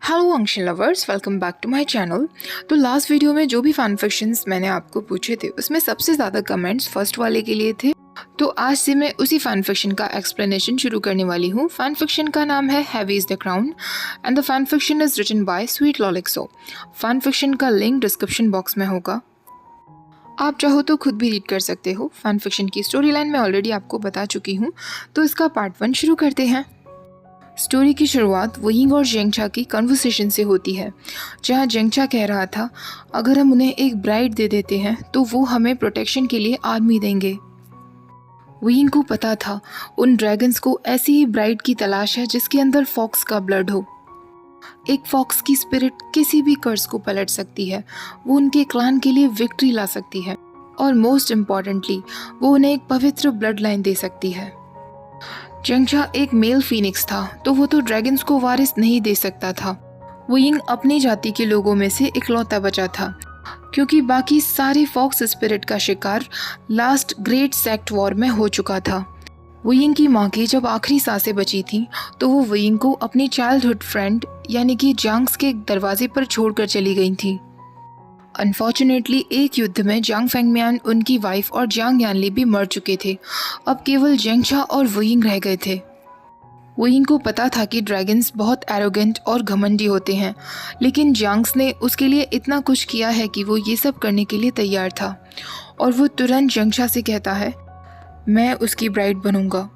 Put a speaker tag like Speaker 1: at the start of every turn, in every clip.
Speaker 1: Hello Ansh lovers, welcome back to my channel. तो last video में जो भी फैन फिक्शंस मैंने आपको पूछे थे उसमें सबसे ज़्यादा कमेंट्स फर्स्ट वाले के लिए थे। तो आज से मैं उसी फैन फिक्शन का एक्सप्लेनेशन शुरू करने वाली हूँ। फैन फिक्शन का नाम है heavy is the crown and the fan fiction is written by sweet लॉलिक्सो। फैन फिक्शन का लिंक डिस्क्रिप्शन बॉक्स में होगा, आप चाहो तो खुद भी रीड कर सकते हो। फैन फिक्शन की स्टोरी लाइन मैं ऑलरेडी आपको बता चुकी हूँ, तो इसका पार्ट 1 शुरू करते हैं। स्टोरी की शुरुआत वुयिंग और जेंगचा की कन्वर्सेशन से होती है, जहां जेंगचा कह रहा था अगर हम उन्हें एक ब्राइड दे देते हैं तो वो हमें प्रोटेक्शन के लिए आर्मी देंगे। वुयिंग को पता था उन ड्रैगन्स को ऐसी ही ब्राइड की तलाश है जिसके अंदर फॉक्स का ब्लड हो। एक फॉक्स की स्पिरिट किसी भी कर्स को पलट सकती है, वो उनके क्लान के लिए विक्ट्री ला सकती है और मोस्ट इम्पॉर्टेंटली वो उन्हें एक पवित्र ब्लड लाइन दे सकती है। जेंगचा एक मेल फीनिक्स था, तो वो तो ड्रैगन्स को वारिस नहीं दे सकता था। वुयिंग अपनी जाति के लोगों में से इकलौता बचा था, क्योंकि बाकी सारे फॉक्स स्पिरिट का शिकार लास्ट ग्रेट सेक्ट वॉर में हो चुका था। वुयिंग की माँ की जब आखिरी सांसें बची थीं, तो वो वुयिंग को अपनी चाइल्डहुड फ्रेंड यानी कि जांग्स के दरवाजे पर छोड़कर चली गई थी। अनफॉर्चुनेटली एक युद्ध में जांग फेंगमियान, उनकी वाइफ और जांग यानली भी मर चुके थे। अब केवल जेंगचा और वुयिंग रह गए थे। वुयिंग को पता था कि ड्रैगन्स बहुत एरोगेंट और घमंडी होते हैं, लेकिन जांग्स ने उसके लिए इतना कुछ किया है कि वो ये सब करने के लिए तैयार था। और वो तुरंत जेंगचा से कहता है मैं उसकी ब्राइड बनूंगा।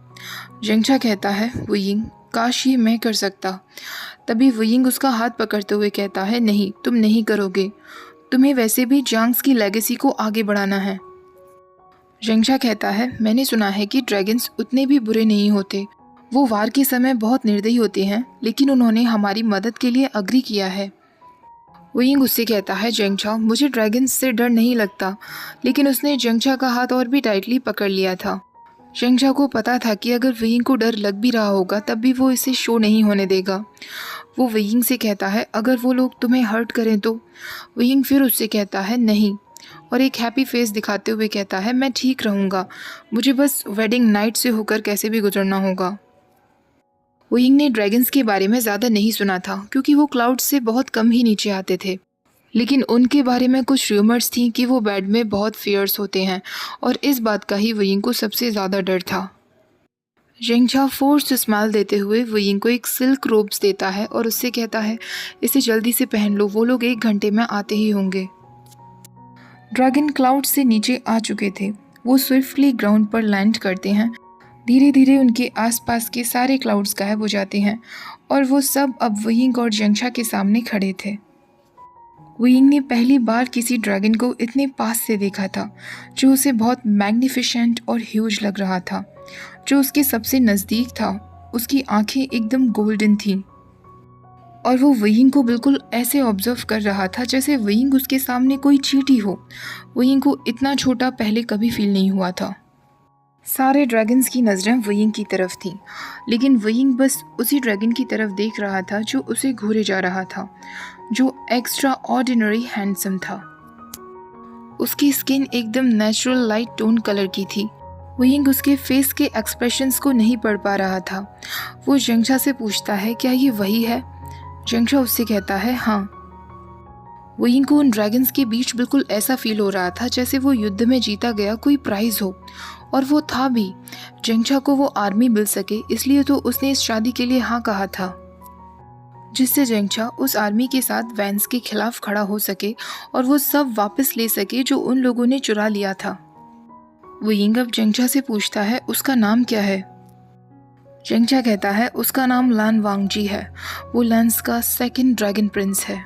Speaker 1: जेंगचा कहता है वुयिंग, काश ये मैं कर सकता। तभी वुयिंग उसका हाथ पकड़ते हुए कहता है नहीं, तुम नहीं करोगे, तुम्हें वैसे भी जांग्स की लेगेसी को आगे बढ़ाना है। जेंगचा कहता है मैंने सुना है कि ड्रैगन्स उतने भी बुरे नहीं होते, वो वार के समय बहुत निर्दयी होते हैं, लेकिन उन्होंने हमारी मदद के लिए अग्री किया है। वुयिंग उससे कहता है जेंगचा, मुझे ड्रैगन्स से डर नहीं लगता, लेकिन उसने जेंगचा का हाथ और भी टाइटली पकड़ लिया था। जेंगचा को पता था कि अगर वुयिंग को डर लग भी रहा होगा तब भी वो इसे शो नहीं होने देगा। वो वुयिंग से कहता है अगर वो लोग तुम्हें हर्ट करें तो। वुयिंग फिर उससे कहता है नहीं, और एक हैप्पी फेस दिखाते हुए कहता है मैं ठीक रहूँगा, मुझे बस वेडिंग नाइट से होकर कैसे भी गुजरना होगा। वुयिंग ने ड्रैगन्स के बारे में ज़्यादा नहीं सुना था, क्योंकि वो क्लाउड से बहुत कम ही नीचे आते थे, लेकिन उनके बारे में कुछ र्यूमर्स थी कि वो बेड में बहुत फियर्स होते हैं, और इस बात का ही वुयिंग को सबसे ज़्यादा डर था। जेंगचा फोर्स स्माइल देते हुए वुयिंग को एक सिल्क रोब्स देता है और उससे कहता है इसे जल्दी से पहन लो, वो लोग 1 घंटे में आते ही होंगे। ड्रैगन क्लाउड से नीचे आ चुके थे। वो स्विफ्टली ग्राउंड पर लैंड करते हैं। धीरे धीरे उनके आसपास के सारे क्लाउड्स गायब हो जाते हैं और वो सब अब वुयिंग और जेंगचा के सामने खड़े थे। वुयिंग ने पहली बार किसी ड्रैगन को इतने पास से देखा था, जो उसे बहुत मैग्निफिसेंट और ह्यूज लग रहा था। जो उसके सबसे नज़दीक था, उसकी आंखें एकदम गोल्डन थीं और वो वुयिंग को बिल्कुल ऐसे ऑब्जर्व कर रहा था जैसे वुयिंग उसके सामने कोई चींटी हो। वुयिंग को इतना छोटा पहले कभी फील नहीं हुआ था। सारे ड्रैगन्स की नज़रें वुयिंग की तरफ थीं, लेकिन वुयिंग बस उसी ड्रैगन की तरफ देख रहा था जो उसे घूरे जा रहा था, जो एक्स्ट्रा ऑर्डिनरी हैंडसम था। उसकी स्किन एकदम नेचुरल लाइट टोन कलर की थी। वुयिंग उसके फेस के एक्सप्रेशंस को नहीं पढ़ पा रहा था। वो जेंगचा से पूछता है क्या ये वही है? जेंगचा उससे कहता है हाँ। वुयिंग को उन ड्रैगन्स के बीच बिल्कुल ऐसा फील हो रहा था जैसे वो युद्ध में जीता गया कोई प्राइज हो, और वो था भी। जेंगचा को वो आर्मी मिल सके, इसलिए तो उसने इस शादी के लिए हाँ कहा था, जिससे जेंगचा उस आर्मी के साथ वैंस के खिलाफ खड़ा हो सके और वो सब वापस ले सके जो उन लोगों ने चुरा लिया था। वुयिंग अब जेंगचा से पूछता है उसका नाम क्या है? जेंगचा कहता है उसका नाम लान वांगजी है, वो लैंस का 2nd ड्रैगन प्रिंस है।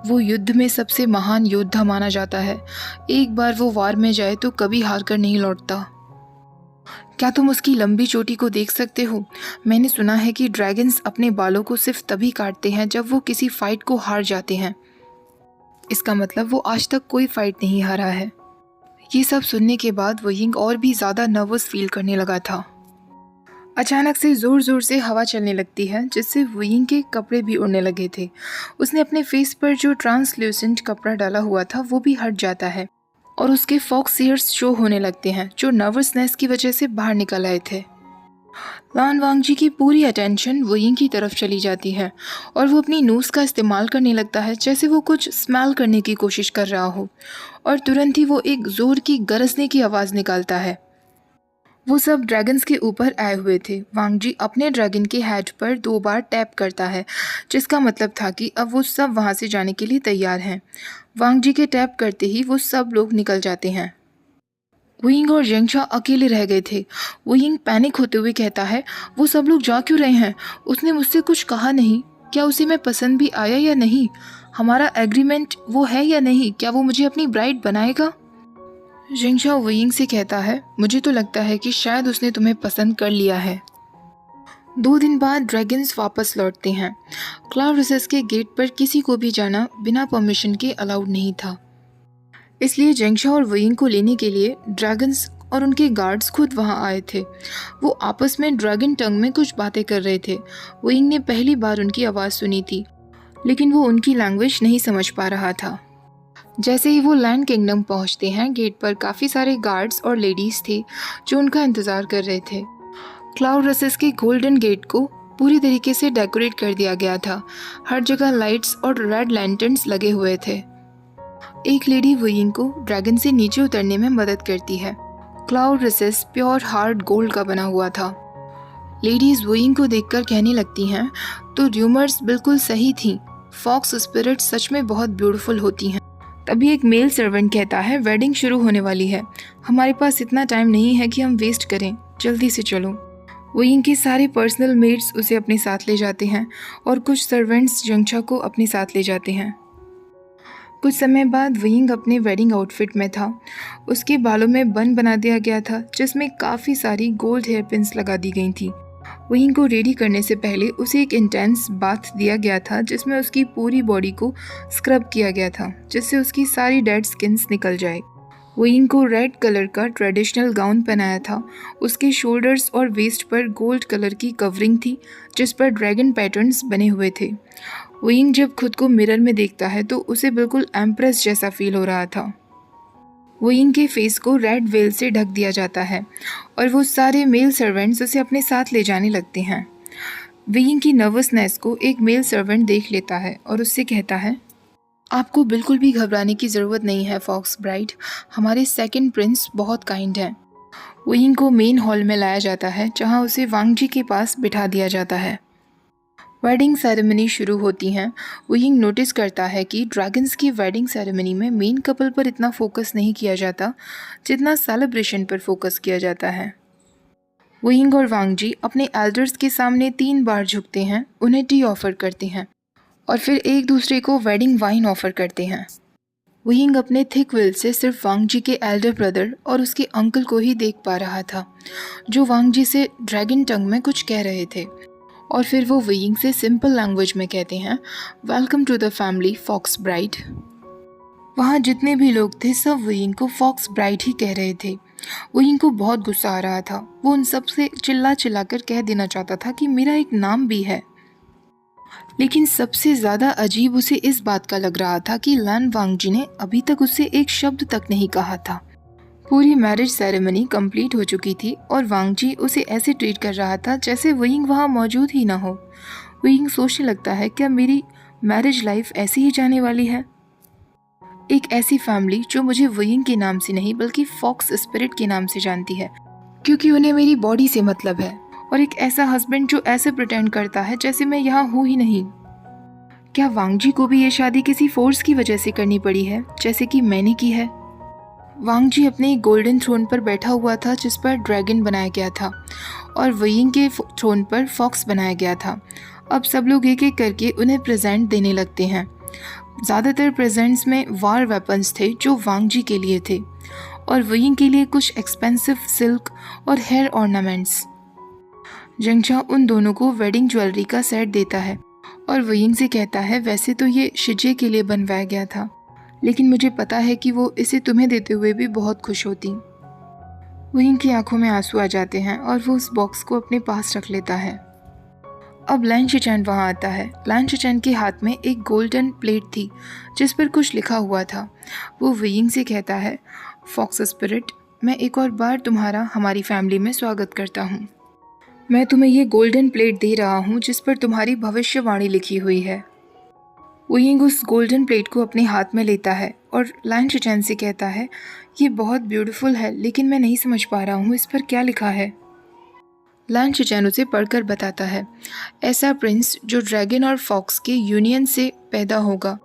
Speaker 1: वो युद्ध में सबसे महान योद्धा माना जाता है। एक बार वो वार में जाए तो कभी हार कर नहीं लौटता। क्या तुम उसकी लंबी चोटी को देख सकते हो? मैंने सुना है कि ड्रैगन्स अपने बालों को सिर्फ तभी काटते हैं जब वो किसी फाइट को हार जाते हैं। इसका मतलब वो आज तक कोई फाइट नहीं हारा है। ये सब सुनने के बाद वुयिंग और भी ज़्यादा नर्वस फील करने लगा था। अचानक से ज़ोर ज़ोर से हवा चलने लगती है, जिससे वुयिंग के कपड़े भी उड़ने लगे थे। उसने अपने फेस पर जो ट्रांसल्यूसेंट कपड़ा डाला हुआ था वो भी हट जाता है और उसके फॉक्स ईयर्स शो होने लगते हैं, जो नर्वसनेस की वजह से बाहर निकल आए थे। लान वांगजी की पूरी अटेंशन वुयिंग की तरफ चली जाती है और वो अपनी नोज़ का इस्तेमाल करने लगता है जैसे वो कुछ स्मेल करने की कोशिश कर रहा हो, और तुरंत ही वो एक ज़ोर की गरजने की आवाज़ निकालता है। वो सब ड्रैगन्स के ऊपर आए हुए थे। वांगजी अपने ड्रैगन के हेड पर 2 बार टैप करता है, जिसका मतलब था कि अब वो सब वहाँ से जाने के लिए तैयार हैं। वांगजी के टैप करते ही वो सब लोग निकल जाते हैं। वुयिंग और जेंगशा अकेले रह गए थे। वुयिंग पैनिक होते हुए कहता है, वो सब लोग जा क्यों रहे हैं? उसने मुझसे कुछ कहा नहीं। क्या उसे मैं पसंद भी आया या नहीं? हमारा एग्रीमेंट वो है या नहीं? क्या वो मुझे अपनी ब्राइड बनाएगा? जेंगशा वुयिंग से कहता है, मुझे तो लगता है कि शायद उसने तुम्हें पसंद कर लिया है। 2 दिन बाद ड्रैगन्स वापस लौटते हैं। क्लाउड रिसेस के गेट पर किसी को भी जाना बिना परमिशन के अलाउड नहीं था। इसलिए जेंगशा और वुयिंग को लेने के लिए ड्रैगन्स और उनके गार्ड्स खुद वहां आए थे। वो आपस में ड्रैगन टंग में कुछ बातें कर रहे थे। वुयिंग ने पहली बार उनकी आवाज़ सुनी थी, लेकिन वो उनकी लैंग्वेज नहीं समझ पा रहा था। जैसे ही वो लैंड किंगडम पहुंचते हैं, गेट पर काफ़ी सारे गार्ड्स और लेडीज़ थे जो उनका इंतज़ार कर रहे थे। क्लाउड रसेस के गोल्डन गेट को पूरी तरीके से डेकोरेट कर दिया गया था। हर जगह लाइट्स और रेड लैंटर्न्स लगे हुए थे। एक लेडी वुयिंग को ड्रैगन से नीचे उतरने में मदद करती है। क्लाउड रसेस प्योर हार्ड गोल्ड का बना हुआ था। लेडीज वुयिंग को देखकर कहने लगती हैं, तो र्यूमर्स बिल्कुल सही थी, फॉक्स स्पिरिट सच में बहुत ब्यूटीफुल होती हैं। तभी एक मेल सर्वेंट कहता है, वेडिंग शुरू होने वाली है, हमारे पास इतना टाइम नहीं है कि हम वेस्ट करें, जल्दी से चलो। वुयिंग के सारे पर्सनल मेड्स उसे अपने साथ ले जाते हैं और कुछ सर्वेंट्स जेंगशा को अपने साथ ले जाते हैं। कुछ समय बाद वुयिंग अपने वेडिंग आउटफिट में था। उसके बालों में बन बना दिया गया था, जिसमें काफ़ी सारी गोल्ड हेयर पिन्स लगा दी गई थी। वुयिंग को रेडी करने से पहले उसे एक इंटेंस बाथ दिया गया था, जिसमें उसकी पूरी बॉडी को स्क्रब किया गया था, जिससे उसकी सारी डेड स्किन्स निकल जाए। वुयिंग को रेड कलर का ट्रेडिशनल गाउन पहनाया था। उसके शोल्डर्स और वेस्ट पर गोल्ड कलर की कवरिंग थी, जिस पर ड्रैगन पैटर्न्स बने हुए थे। वुयिंग जब खुद को मिरर में देखता है तो उसे बिल्कुल एम्प्रेस जैसा फील हो रहा था। वुयिंग के फेस को रेड वेल से ढक दिया जाता है और वो सारे मेल सर्वेंट्स उसे अपने साथ ले जाने लगते हैं। वुयिंग की नर्वसनेस को एक मेल सर्वेंट देख लेता है और उससे कहता है, आपको बिल्कुल भी घबराने की ज़रूरत नहीं है फॉक्स ब्राइड, हमारे सेकंड प्रिंस बहुत काइंड हैं। वुयिंग को मेन हॉल में लाया जाता है, जहां उसे वांगजी के पास बिठा दिया जाता है। वेडिंग सेरेमनी शुरू होती हैं। वुयिंग नोटिस करता है कि ड्रैगन्स की वेडिंग सेरेमनी में मेन कपल पर इतना फोकस नहीं किया जाता जितना सेलिब्रेशन पर फोकस किया जाता है। वुयिंग और वांगजी अपने एल्डर्स के सामने 3 बार झुकते हैं, उन्हें टी ऑफर करते हैं और फिर एक दूसरे को वेडिंग वाइन ऑफर करते हैं। वुयिंग अपने थिक विल से सिर्फ वांगजी के एल्डर ब्रदर और उसके अंकल को ही देख पा रहा था, जो वांगजी से ड्रैगन टंग में कुछ कह रहे थे, और फिर वो वुयिंग से सिंपल लैंग्वेज में कहते हैं, welcome to the family fox bride. वहाँ जितने भी लोग थे सब वुयिंग को फॉक्स ब्राइड ही कह रहे थे। वुयिंग को बहुत गुस्सा आ रहा था। वो उन सब से चिल्ला चिल्ला कर कह देना चाहता था कि मेरा एक नाम भी है, लेकिन सबसे ज़्यादा अजीब उसे इस बात का लग रहा था कि लान वांगजी ने अभी तक उससे एक शब्द तक नहीं कहा था। पूरी मैरिज सेरेमनी कंप्लीट हो चुकी थी और वांगजी उसे ऐसे ट्रीट कर रहा था जैसे वुयिंग वहाँ मौजूद ही ना हो। वुयिंग सोचने लगता है, क्या मेरी मैरिज लाइफ ऐसी ही जाने वाली है? एक ऐसी फैमिली जो मुझे वुयिंग के नाम से नहीं बल्कि फॉक्स स्पिरिट के नाम से जानती है, क्योंकि उन्हें मेरी बॉडी से मतलब है, और एक ऐसा हस्बैंड जो ऐसे प्रिटेंड करता है जैसे मैं यहाँ हूँ ही नहीं। क्या वांगजी को भी ये शादी किसी फोर्स की वजह से करनी पड़ी है, जैसे कि मैंने की है? वांगजी अपने गोल्डन थ्रोन पर बैठा हुआ था, जिस पर ड्रैगन बनाया गया था, और वुयिंग के थ्रोन पर फॉक्स बनाया गया था। अब सब लोग एक एक करके उन्हें प्रेजेंट देने लगते हैं। ज़्यादातर प्रेजेंट्स में वार वेपन्स थे जो वांगजी के लिए थे, और वुयिंग के लिए कुछ एक्सपेंसिव सिल्क और हेयर ऑर्नामेंट्स। जेंगशा उन दोनों को वेडिंग ज्वेलरी का सेट देता है और वुयिंग से कहता है, वैसे तो ये शिजे के लिए बनवाया गया था, लेकिन मुझे पता है कि वो इसे तुम्हें देते हुए भी बहुत खुश होती। वुयिंग की आंखों में आंसू आ जाते हैं और वो उस बॉक्स को अपने पास रख लेता है। अब लैन शिचैन वहाँ आता है। लैन शिचैन के हाथ में एक गोल्डन प्लेट थी जिस पर कुछ लिखा हुआ था। वो वुयिंग से कहता है, फॉक्स स्पिरिट, मैं एक और बार तुम्हारा हमारी फैमिली में स्वागत करता हूँ। मैं तुम्हें ये गोल्डन प्लेट दे रहा हूँ जिस पर तुम्हारी भविष्यवाणी लिखी हुई है। वुयिंग उस गोल्डन प्लेट को अपने हाथ में लेता है और लान शिचैन से कहता है, ये बहुत ब्यूटीफुल है लेकिन मैं नहीं समझ पा रहा हूँ इस पर क्या लिखा है। लान शिचैन उसे पढ़कर बताता है, ऐसा प्रिंस जो ड्रैगन और फॉक्स के यूनियन से पैदा होगा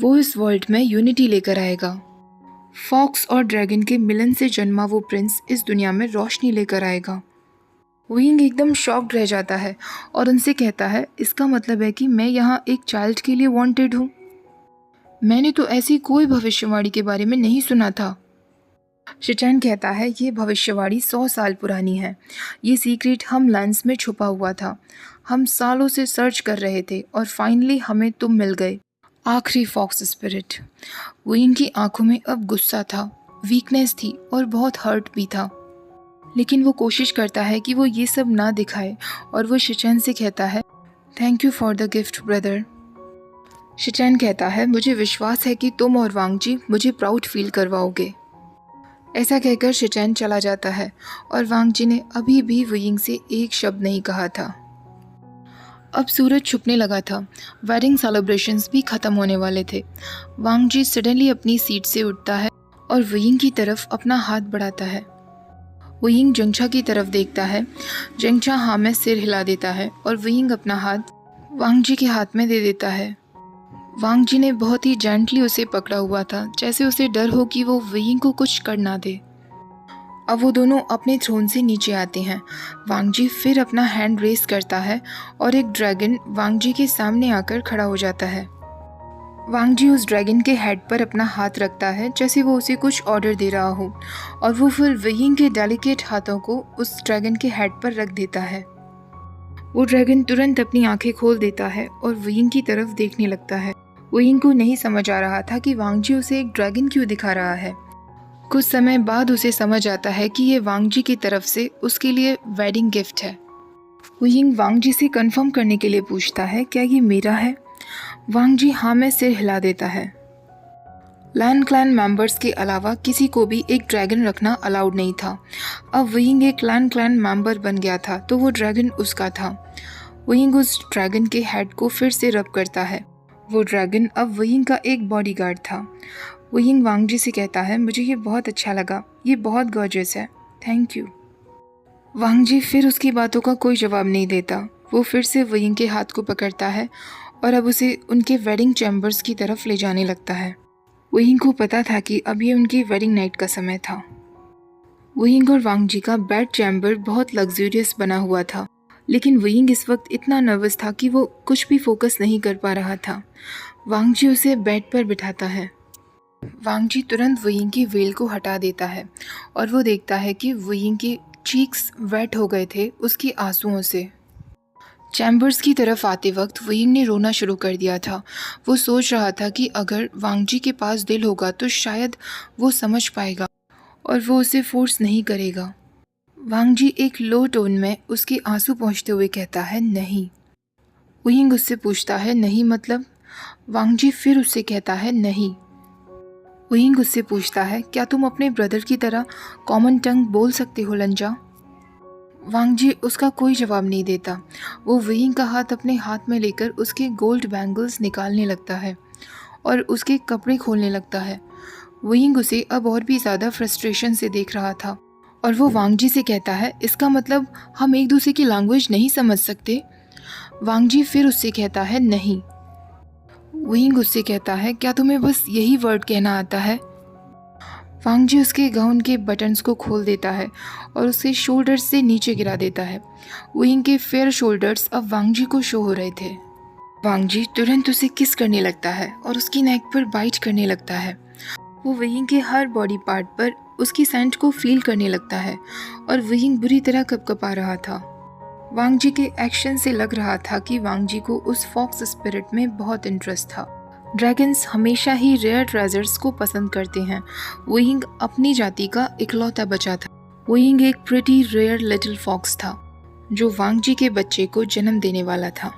Speaker 1: वो इस वर्ल्ड में यूनिटी लेकर आएगा। फॉक्स और ड्रैगन के मिलन से जन्मा वो प्रिंस इस दुनिया में रोशनी लेकर आएगा। वुयिंग एकदम शॉक्ड रह जाता है और उनसे कहता है, इसका मतलब है कि मैं यहाँ एक चाइल्ड के लिए वांटेड हूँ। मैंने तो ऐसी कोई भविष्यवाणी के बारे में नहीं सुना था। शिचैन कहता है, ये भविष्यवाणी 100 साल पुरानी है। ये सीक्रेट हम लैंस में छुपा हुआ था। हम सालों से सर्च कर रहे थे और फाइनली हमें तुम मिल गए, आखिरी फॉक्स स्पिरिट। वुयिंग की आंखों में अब गुस्सा था, वीकनेस थी और बहुत हर्ट भी था, लेकिन वो कोशिश करता है कि वो ये सब ना दिखाए और वो शिचैन से कहता है, thank you for the gift brother. Shinchan कहता है, मुझे विश्वास है कि तुम और वांग जी मुझे प्राउड फील करवाओगे। ऐसा कहकर शिचैन चला जाता है और वांग जी ने अभी भी वुयिंग से एक शब्द नहीं कहा था। अब सूरज छुपने लगा था, वेडिंग सेलिब्रेशंस भी खत्म होने वाले थे। वांग जी सडनली अपनी सीट से उठता है और वुयिंग की तरफ अपना हाथ बढ़ाता है। वुयिंग जंगछा की तरफ देखता है। जंगछा हाँ में सिर हिला देता है और वुयिंग अपना हाथ वांग जी के हाथ में दे देता है। वांग जी ने बहुत ही जेंटली उसे पकड़ा हुआ था, जैसे उसे डर हो कि वो वुयिंग को कुछ कर ना दे। अब वो दोनों अपने थ्रोन से नीचे आते हैं। वांग जी फिर अपना हैंड रेस करता है और एक ड्रैगन वांग जी के सामने आकर खड़ा हो जाता है। वांग जी उस ड्रैगन के हेड पर अपना हाथ रखता है जैसे वो उसे कुछ ऑर्डर दे रहा हो, और वो फिर वुयिंग के डेलिकेट हाथों को उस ड्रैगन के हेड पर रख देता है। वो ड्रैगन तुरंत अपनी आंखें खोल देता है और वुयिंग की तरफ देखने लगता है। वुयिंग को नहीं समझ आ रहा था कि वांग जी उसे एक ड्रैगन क्यों दिखा रहा है। कुछ समय बाद उसे समझ आता है कि ये वांग जी की तरफ से उसके लिए वेडिंग गिफ्ट है। वुयिंग वांग जी से कंफर्म करने के लिए पूछता है, क्या ये मेरा है? वांग जी हाँ में सिर हिला देता है। लैन क्लैन मेंबर्स के अलावा किसी को भी एक ड्रैगन रखना अलाउड नहीं था। अब वुयिंग एक लैन क्लैन मेंबर बन गया था तो वो ड्रैगन उसका था। वुयिंग उस ड्रैगन के हेड को फिर से रब करता है। वो ड्रैगन अब वुयिंग का एक बॉडीगार्ड था। वुयिंग वांग जी से कहता है, मुझे ये बहुत अच्छा लगा, ये बहुत गॉर्जियस है, थैंक यू। वांग जी फिर उसकी बातों का कोई जवाब नहीं देता। वो फिर से वुयिंग के हाथ को पकड़ता है और अब उसे उनके वेडिंग चैम्बर्स की तरफ ले जाने लगता है। वुयिंग को पता था कि अब ये उनकी वेडिंग नाइट का समय था। वुयिंग और वांग जी का बेड चैम्बर बहुत लग्जूरियस बना हुआ था, लेकिन वुयिंग इस वक्त इतना नर्वस था कि वो कुछ भी फोकस नहीं कर पा रहा था। वांग जी उसे बेड पर बिठाता है। वांग जी तुरंत वुयिंग की वेल को हटा देता है और वो देखता है कि वुयिंग की चीक्स वेट हो गए थे उसके आंसुओं से। चैम्बर्स की तरफ आते वक्त वुयिंग ने रोना शुरू कर दिया था। वो सोच रहा था कि अगर वांग जी के पास दिल होगा तो शायद वो समझ पाएगा और वो उसे फोर्स नहीं करेगा। वांग जी एक लो टोन में उसके आंसू पोंछते हुए कहता है, नहीं। वुयिंग उससे पूछता है, नहीं मतलब? वांग जी फिर उससे कहता है, नहीं। वुयिंग उससे पूछता है, क्या तुम अपने ब्रदर की तरह कॉमन टंग बोल सकते हो लंजा? वांग जी उसका कोई जवाब नहीं देता। वो वुयिंग का हाथ अपने हाथ में लेकर उसके गोल्ड बैंगल्स निकालने लगता है और उसके कपड़े खोलने लगता है। वुयिंग उसे अब और भी ज़्यादा फ्रस्ट्रेशन से देख रहा था और वो वांग जी से कहता है, इसका मतलब हम एक दूसरे की लैंग्वेज नहीं समझ सकते? वांग जी फिर उससे कहता है, नहीं। वुयिंग उससे कहता है, क्या तुम्हें बस यही वर्ड कहना आता है? वांग जी उसके गाउन के बटन्स को खोल देता है और उसके शोल्डर्स से नीचे गिरा देता है। वुयिंग के फेयर शोल्डर्स अब वांग जी को शो हो रहे थे। वांग जी तुरंत उसे किस करने लगता है और उसकी नेक पर बाइट करने लगता है। वो वुयिंग के हर बॉडी पार्ट पर उसकी सेंट को फील करने लगता है और वुयिंग बुरी तरह कपकपा रहा था। वांग जी के एक्शन से लग रहा था कि वांग जी को उस फॉक्स स्पिरिट में बहुत इंटरेस्ट था। ड्रैगन्स हमेशा ही रेयर ट्रेजर्स को पसंद करते हैं। वुयिंग अपनी जाति का इकलौता बचा था। वुयिंग एक प्रिटी रेयर लिटिल फॉक्स था जो वांग जी के बच्चे को जन्म देने वाला था।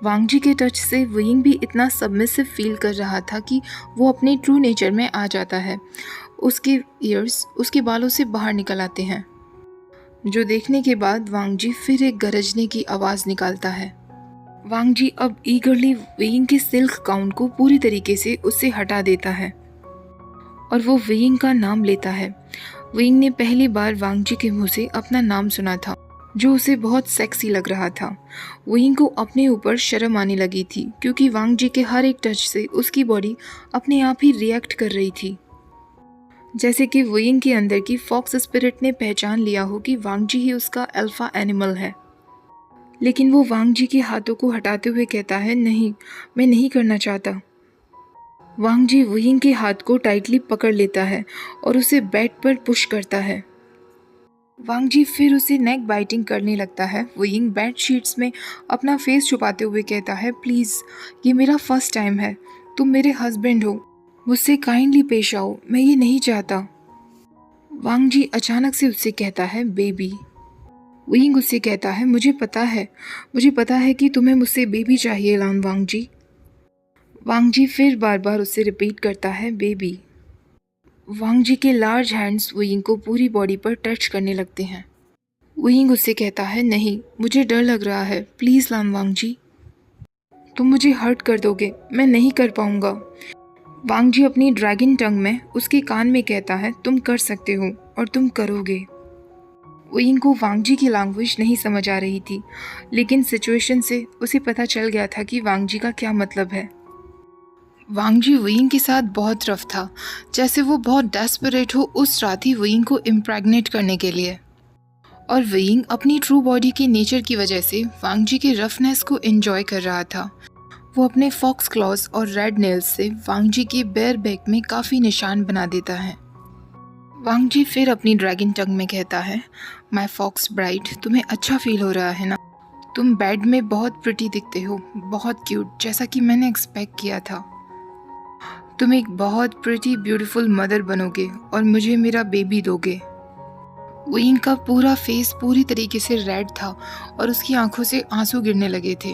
Speaker 1: वांग जी के टच से वुयिंग भी इतना सबमिसिव फील कर रहा था कि वो अपने ट्रू नेचर में आ जाता है। उसके ईयर्स उसके बालों से बाहर निकल आते हैं। जो देखने के बाद वांग जी फिर एक गरजने की आवाज़ निकालता है। वांग जी अब ईगरली वेइंग के सिल्क गाउन को पूरी तरीके से उससे हटा देता है और वो वेइंग का नाम लेता है। वेइंग ने पहली बार वांग जी के मुंह से अपना नाम सुना था, जो उसे बहुत सेक्सी लग रहा था। वेइंग को अपने ऊपर शर्म आने लगी थी क्योंकि वांग जी के हर एक टच से उसकी बॉडी अपने आप ही रिएक्ट कर रही थी, जैसे कि वेइंग के अंदर की फॉक्स स्पिरिट ने पहचान लिया हो कि वांग जी ही उसका अल्फा एनिमल है। लेकिन वो वांग जी के हाथों को हटाते हुए कहता है, नहीं, मैं नहीं करना चाहता। वांग जी वेइंग के हाथ को टाइटली पकड़ लेता है और उसे बेड पर पुश करता है। वांग जी फिर उसे नेक बाइटिंग करने लगता है। वेइंग बेड शीट्स में अपना फेस छुपाते हुए कहता है, प्लीज़, ये मेरा फर्स्ट टाइम है, तुम मेरे हस्बैंड हो, मुझसे काइंडली पेश आओ, मैं ये नहीं चाहता। वांग जी अचानक से उससे कहता है, बेबी। वेइंग उससे कहता है, मुझे पता है कि तुम्हें मुझसे बेबी चाहिए लान वांग जी। वांग जी फिर बार बार उससे रिपीट करता है, बेबी। वांग जी के लार्ज हैंड्स वेइंग को पूरी बॉडी पर टच करने लगते हैं। वेइंग उससे कहता है, नहीं, मुझे डर लग रहा है, प्लीज़ लान वांग जी, तुम मुझे हर्ट कर दोगे, मैं नहीं कर पाऊंगा। वांग जी अपनी ड्रैगन टंग में उसके कान में कहता है, तुम कर सकते हो और तुम करोगे। वेइंग को वांग जी की लैंग्वेज नहीं समझ आ रही थी, लेकिन सिचुएशन से उसे पता चल गया था कि वांग जी का क्या मतलब है। वांग जी वेइंग के साथ बहुत रफ था, जैसे वो बहुत डेस्परेट हो उस रात ही वेइंग को इम्प्रेग्नेट करने के लिए। और वेइंग अपनी ट्रू बॉडी के नेचर की वजह से वांग जी के रफनेस को एंजॉय कर रहा था। वो अपने फॉक्स क्लॉज और रेड नेल्स से वांग जी के बेयर बैक में काफ़ी निशान बना देता है। वांग जी फिर अपनी ड्रैगन टंग में कहता है, माय फॉक्स ब्राइड, तुम्हें अच्छा फील हो रहा है ना? तुम बेड में बहुत प्रिटी दिखते हो, बहुत क्यूट, जैसा कि मैंने एक्सपेक्ट किया था। तुम एक बहुत प्रिटी ब्यूटीफुल मदर बनोगे और मुझे मेरा बेबी दोगे। वेइंग का पूरा फेस पूरी तरीके से रेड था और उसकी आंखों से आंसू गिरने लगे थे।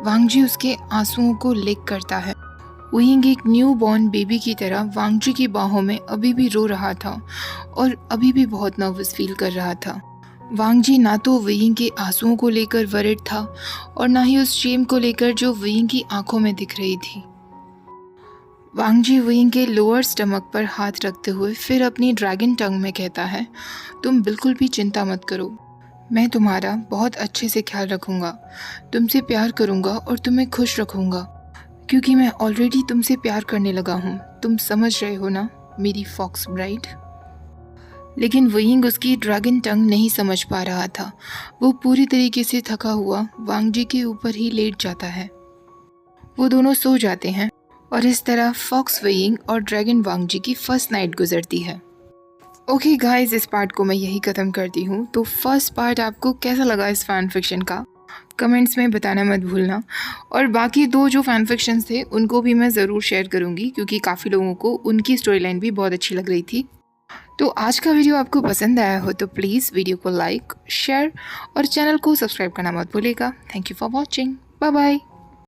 Speaker 1: वांग जी उसके आंसुओं को लिक करता है। वेइंग एक न्यू बॉर्न बेबी की तरह वांग जी की बाहों में अभी भी रो रहा था और अभी भी बहुत नर्वस फील कर रहा था। वांग जी ना तो वेइंग के आंसुओं को लेकर वरिड था और ना ही उस शेम को लेकर जो वेइंग की आंखों में दिख रही थी। वांग जी वेइंग के लोअर स्टमक पर हाथ रखते हुए फिर अपनी ड्रैगन टंग में कहता है, तुम बिल्कुल भी चिंता मत करो, मैं तुम्हारा बहुत अच्छे से ख्याल रखूँगा, तुमसे प्यार करूँगा और तुम्हें खुश रखूँगा, क्योंकि मैं ऑलरेडी तुमसे प्यार करने लगा हूँ, तुम समझ रहे हो ना मेरी फॉक्स ब्राइड। लेकिन वेइंग उसकी ड्रैगन टंग नहीं समझ पा रहा था। वो पूरी तरीके से थका हुआ वांग जी के ऊपर ही लेट जाता है। वो दोनों सो जाते हैं और इस तरह फॉक्स वेइंग और ड्रैगन वांग जी की फर्स्ट नाइट गुजरती है। ओके गाइस, इस पार्ट को मैं यही ख़त्म करती हूँ। तो फर्स्ट पार्ट आपको कैसा लगा इस फैन फिक्शन का, कमेंट्स में बताना मत भूलना। और बाकी दो जो फैन फिक्शंस थे उनको भी मैं ज़रूर शेयर करूँगी, क्योंकि काफ़ी लोगों को उनकी स्टोरी लाइन भी बहुत अच्छी लग रही थी। तो आज का वीडियो आपको पसंद आया हो तो प्लीज़ वीडियो को लाइक, शेयर और चैनल को सब्सक्राइब करना मत भूलिएगा। Thank you for watching, bye bye.